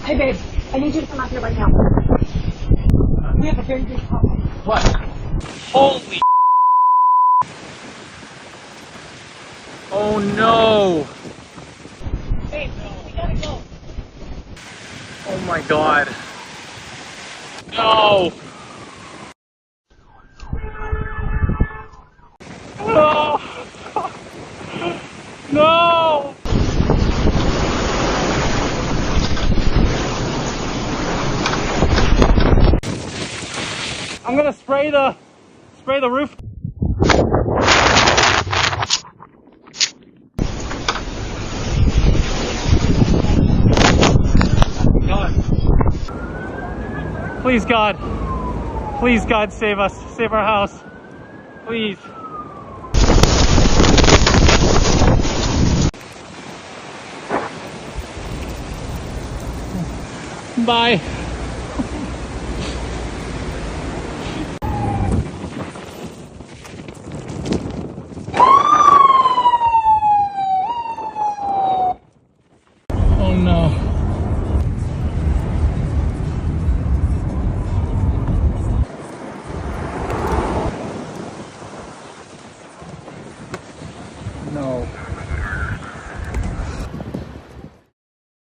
Hey babe, I need you to come out here right now. We have a very big problem. What? Holy oh no! Babe, we gotta go. Oh my god. No! No! No! I'm gonna spray the roof. God. Please God save us, save our house, please. Bye. Oh no.